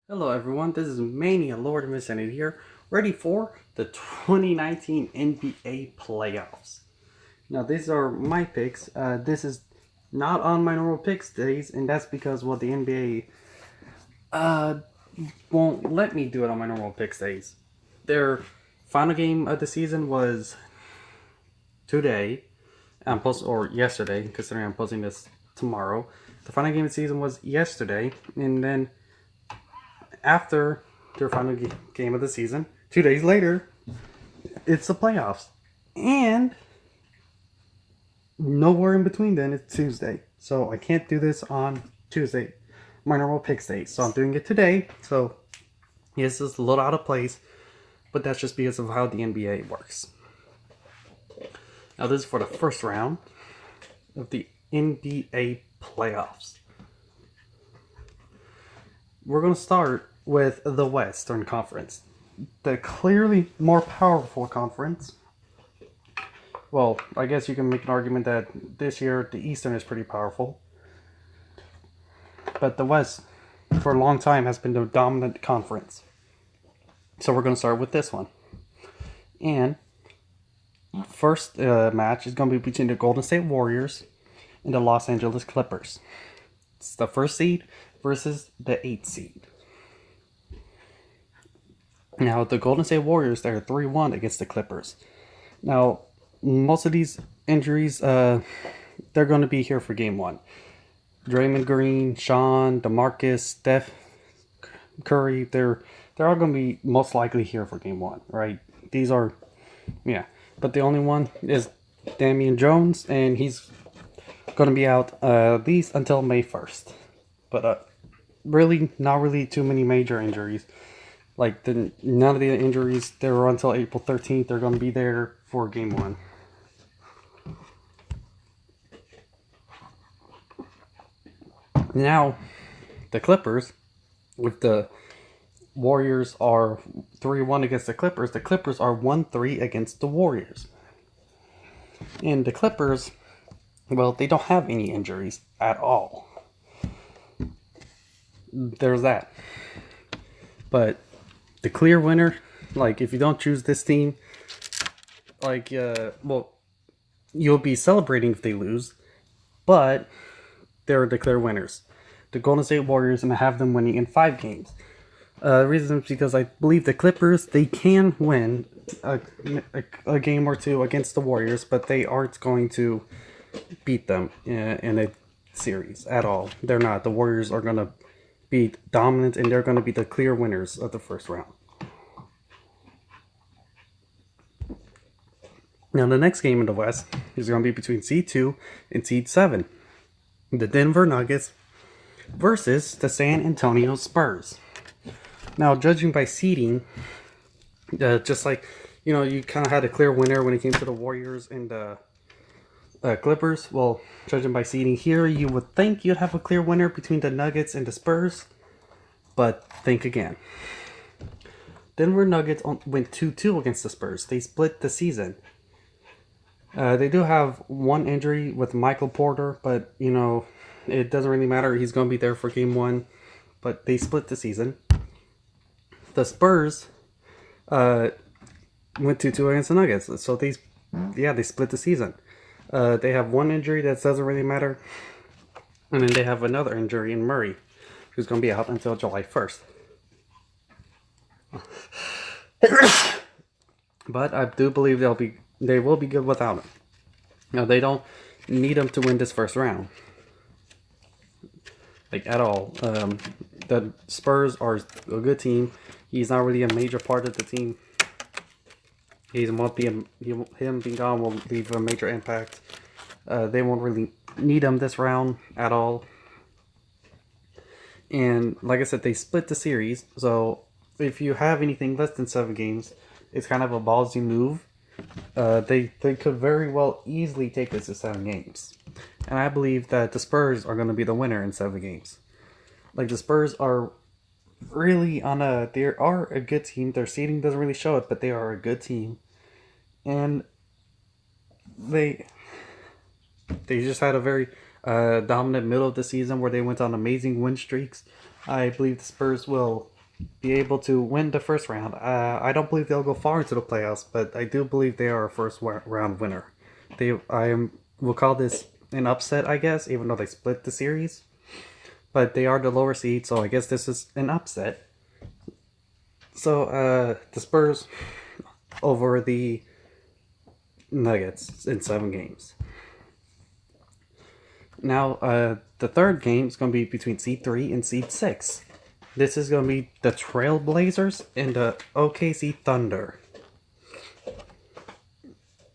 Hello everyone, this is Mania Lord of Insanity here, ready for the 2019 NBA playoffs. Now these are my picks. This is not on my normal picks days, and that's because the NBA won't let me do it on my normal picks days. Their final game of the season was today, or yesterday, considering I'm posting this tomorrow. The final game of the season was yesterday, and then after their final game of the season, 2 days later, it's the playoffs. And nowhere in between then, it's Tuesday. So I can't do this on Tuesday, my normal picks day. So I'm doing it today. So yes, it's a little out of place, but that's just because of how the NBA works. Now this is for the first round of the NBA playoffs. We're going to start with the Western Conference, the clearly more powerful conference. Well, I guess you can make an argument that this year the Eastern is pretty powerful, but the West for a long time has been the dominant conference. So we're going to start with this one. And first match is going to be between the Golden State Warriors and the Los Angeles Clippers. It's the first seed versus the 8th seed. Now, the Golden State Warriors, they're 3-1 against the Clippers. Now, most of these injuries, they're going to be here for game one. Draymond Green, Sean, DeMarcus, Steph Curry, they're all going to be most likely here for game one, right? These are, yeah. But the only one is Damian Jones, and he's going to be out at least until May 1st. But really, not really too many major injuries. Like, none of the injuries, they were until April 13th. They're going to be there for game one. Now, the Clippers, with the Warriors are 3-1 against the Clippers are 1-3 against the Warriors. And the Clippers, well, they don't have any injuries at all. There's that. But the clear winner, like, if you don't choose this team, like, you'll be celebrating if they lose, but they're the clear winners. The Golden State Warriors, and I have them winning in 5 games. The reason is because I believe the Clippers, they can win a game or two against the Warriors, but they aren't going to beat them in a series at all. They're not. The Warriors are going to be dominant, and they're going to be the clear winners of the first round. Now, the next game in the West is going to be between Seed 2 and Seed 7. The Denver Nuggets versus the San Antonio Spurs. Now, judging by seeding, just like, you kind of had a clear winner when it came to the Warriors and the Clippers. Well, judging by seeding here, you would think you'd have a clear winner between the Nuggets and the Spurs. But think again. Denver Nuggets went 2-2 against the Spurs. They split the season. They do have one injury with Michael Porter, but, it doesn't really matter. He's going to be there for game one. But they split the season. The Spurs went 2-2 against the Nuggets. So they split the season. They have one injury that doesn't really matter. And then they have another injury in Murray, who's going to be out until July 1st. But I do believe they will be good without him. Now, they don't need him to win this first round. Like, at all. The Spurs are a good team. He's not really a major part of the team. Him being gone will leave a major impact. They won't really need him this round at all. And like I said, they split the series. So if you have anything less than 7 games, it's kind of a ballsy move. They could very well easily take this to 7 games. And I believe that the Spurs are going to be the winner in 7 games. Like, the Spurs are really they are a good team. Their seeding doesn't really show it, but they are a good team. And they just had a very dominant middle of the season where they went on amazing win streaks. I believe the Spurs will be able to win the first round. I don't believe they'll go far into the playoffs, but I do believe they are a first round winner. We'll call this an upset, I guess, even though they split the series. But they are the lower seed, so I guess this is an upset. So the Spurs over the Nuggets in 7 games. Now, the third game is going to be between seed 3 and seed 6. This is going to be the Trailblazers and the OKC Thunder.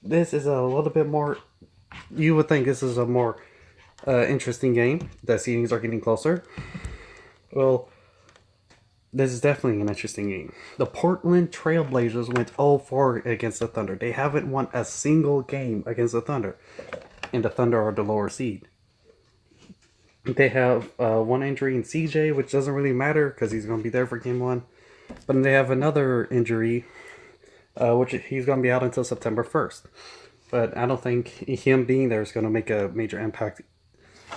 This is a little bit more... You would think this is a more interesting game. The seedings are getting closer. Well, this is definitely an interesting game. The Portland Trailblazers went 0-4 against the Thunder. They haven't won a single game against the Thunder. And the Thunder are the lower seed. They have one injury in CJ, which doesn't really matter because he's going to be there for game 1. But then they have another injury, which he's going to be out until September 1st. But I don't think him being there is going to make a major impact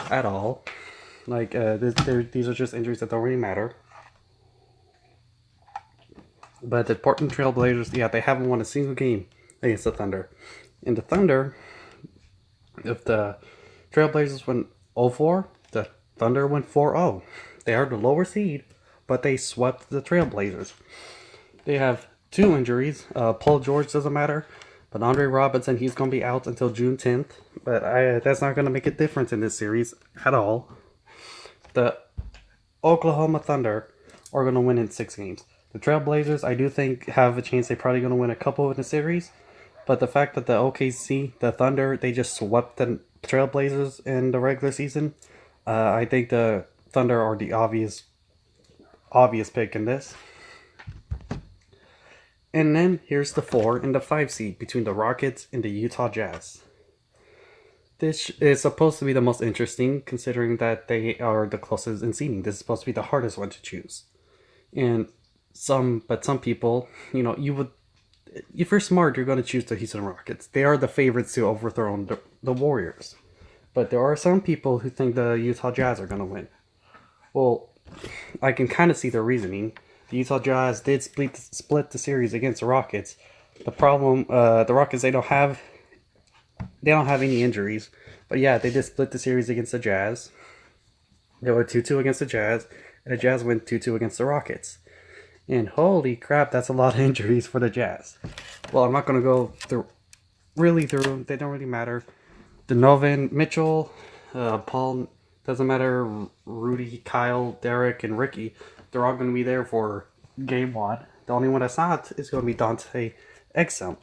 at all. Like, these are just injuries that don't really matter. But the Portland Trailblazers, yeah, they haven't won a single game against the Thunder. And the Thunder, if the Trailblazers went 0-4, the Thunder went 4-0. They are the lower seed, but they swept the Trailblazers. They have 2 injuries. Paul George doesn't matter, but Andre Robinson, he's going to be out until June 10th. But that's not going to make a difference in this series at all. The Oklahoma Thunder are going to win in 6 games. The Trailblazers, I do think, have a chance. They're probably going to win a couple in the series. But the fact that the OKC, the Thunder, they just swept the Trailblazers in the regular season, I think the Thunder are the obvious pick in this. And then here's the 4 and the 5 seed between the Rockets and the Utah Jazz. This is supposed to be the most interesting, considering that they are the closest in seeding. This is supposed to be the hardest one to choose. And some people, if you're smart, you're going to choose the Houston Rockets. They are the favorites to overthrow the Warriors. But there are some people who think the Utah Jazz are going to win. Well, I can kind of see their reasoning. The Utah Jazz did split the series against the Rockets. The problem, the Rockets, they don't have any injuries. But yeah, they did split the series against the Jazz. They went 2-2 against the Jazz, and the Jazz went 2-2 against the Rockets. And holy crap, that's a lot of injuries for the Jazz. Well, I'm not going to go through. They don't really matter. Donovan Mitchell, Paul, doesn't matter. Rudy, Kyle, Derek, and Ricky, they're all going to be there for game 1. The only one that's not is going to be Dante Exum.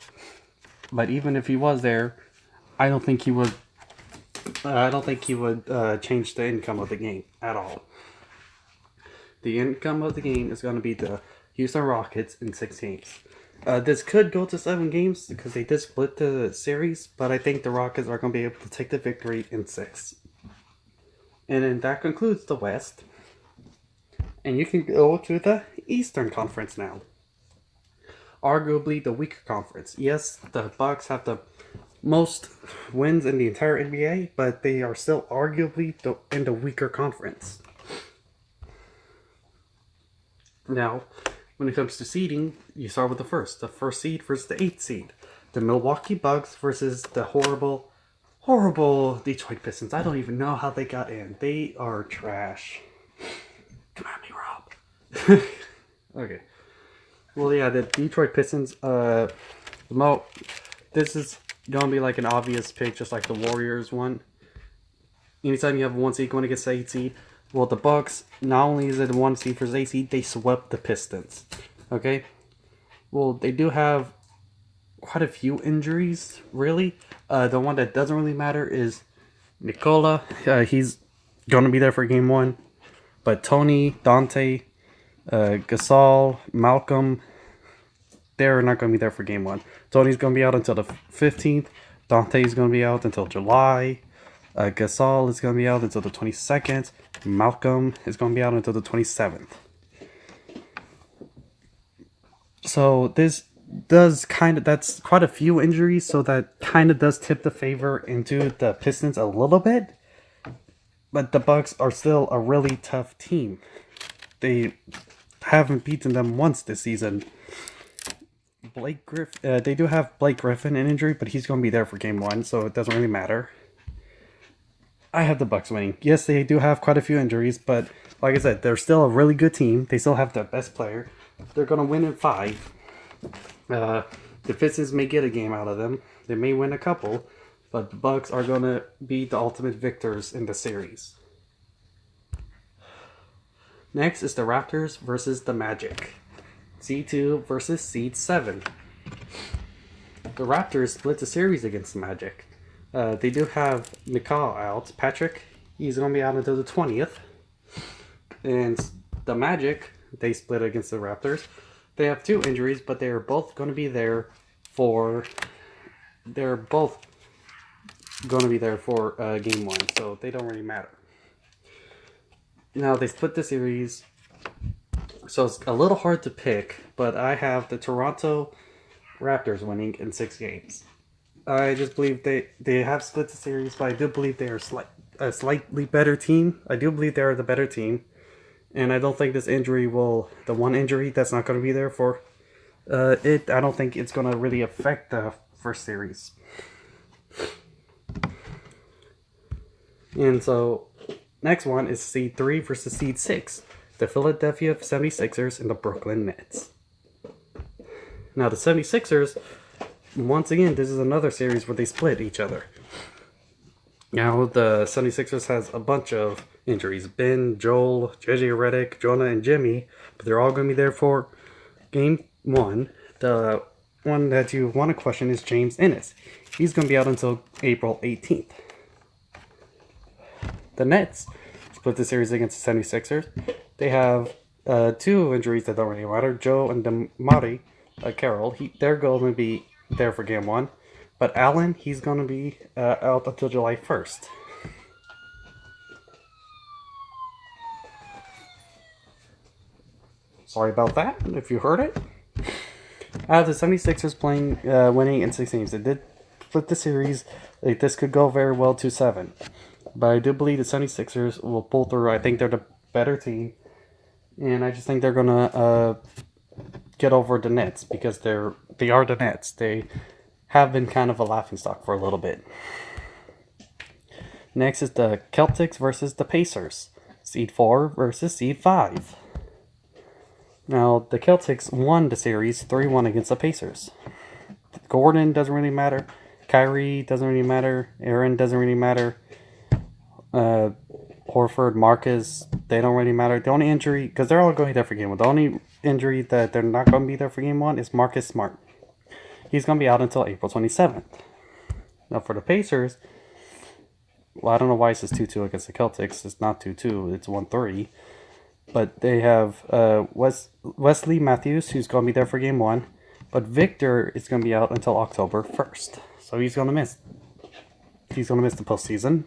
But even if he was there, I don't think he would change the income of the game at all. The income of the game is going to be the Houston Rockets in 6 games. This could go to 7 games because they did split the series, but I think the Rockets are going to be able to take the victory in 6. And then that concludes the West. And you can go to the Eastern Conference now. Arguably the weaker conference. Yes, the Bucks have the most wins in the entire NBA, but they are still arguably in the weaker conference. Now, when it comes to seeding, you start with the first seed versus the 8th seed. The Milwaukee Bucks versus the horrible Detroit Pistons. I don't even know how they got in. They are trash. Come at me, Rob. Okay. Well, yeah, the Detroit Pistons, this is going to be like an obvious pick, just like the Warriors one. Anytime you have 1 seed going against the 8 seed, well, the Bucks, not only is it 1 seed versus 8 seed, they swept the Pistons. Okay? Well, they do have quite a few injuries, really. The one that doesn't really matter is Nikola. He's going to be there for game 1. But Tony, Dante, Gasol, Malcolm, they're not going to be there for game 1. Tony's going to be out until the 15th. Dante's going to be out until July. Gasol is going to be out until the 22nd. Malcolm is going to be out until the 27th. So this does that's quite a few injuries, so that kind of does tip the favor into the Pistons a little bit. But the Bucks are still a really tough team. haven't beaten them once this season. They do have Blake Griffin in injury, but he's going to be there for game 1, so it doesn't really matter. I have the Bucks winning. Yes, they do have quite a few injuries, but like I said, they're still a really good team. They still have their best player. They're going to win in 5. The Pistons may get a game out of them. They may win a couple, but the Bucks are going to be the ultimate victors in the series. Next is the Raptors versus the Magic. Seed 2 versus Seed 7. The Raptors split the series against the Magic. They do have McCall out. Patrick, he's going to be out until the 20th. And the Magic, they split against the Raptors. They have 2 injuries, but they are both going to be there for... They're both going to be there for game 1, so they don't really matter. Now, they split the series, so it's a little hard to pick, but I have the Toronto Raptors winning in 6 games. I just believe they have split the series, but I do believe they are a slightly better team. I do believe they are the better team. And I don't think this injury the one injury that's not going to be there for I don't think it's going to really affect the first series. And so, next one is Seed 3 versus Seed 6. The Philadelphia 76ers and the Brooklyn Nets. Now, the 76ers, once again, this is another series where they split each other. Now, the 76ers has a bunch of injuries. Ben, Joel, JJ Redick, Jonah, and Jimmy. But they're all going to be there for game 1. The one that you want to question is James Ennis. He's going to be out until April 18th. The Nets split the series against the 76ers. They have 2 injuries that don't really matter. Joe and DeMarre Carroll, they're going to be there for game 1. But Allen, he's going to be out until July 1st. Sorry about that, if you heard it. I have the 76ers winning in 6 games. They did split the series. This could go very well to 7. But I do believe the 76ers will pull through. I think they're the better team. And I just think they're going to get over the Nets because they are the Nets. They have been kind of a laughingstock for a little bit. Next is the Celtics versus the Pacers. Seed 4 versus Seed 5. Now, the Celtics won the series 3-1 against the Pacers. Gordon doesn't really matter. Kyrie doesn't really matter. Aaron doesn't really matter. Horford, Marcus, they don't really matter. The only injury, because they're all going there for game 1. The only injury that they're not going to be there for game 1 is Marcus Smart. He's going to be out until April 27th. Now, for the Pacers, well, I don't know why it says 2-2 against the Celtics. It's not 2-2. It's 1-3. But they have Wesley Matthews, who's going to be there for game 1. But Victor is going to be out until October 1st. So he's going to miss. He's going to miss the postseason.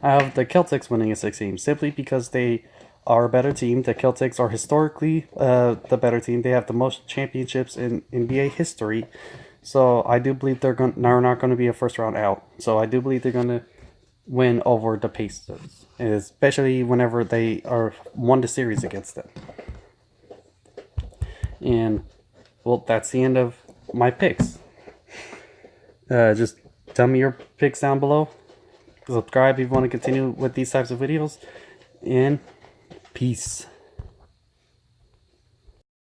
I have the Celtics winning in 6 games simply because they are a better team. The Celtics are historically the better team. They have the most championships in NBA history. So I do believe they're not going to be a first round out. So I do believe they're going to win over the Pacers, especially whenever they won the series against them. And well, that's the end of my picks. Just tell me your picks down below. Subscribe if you want to continue with these types of videos. And peace.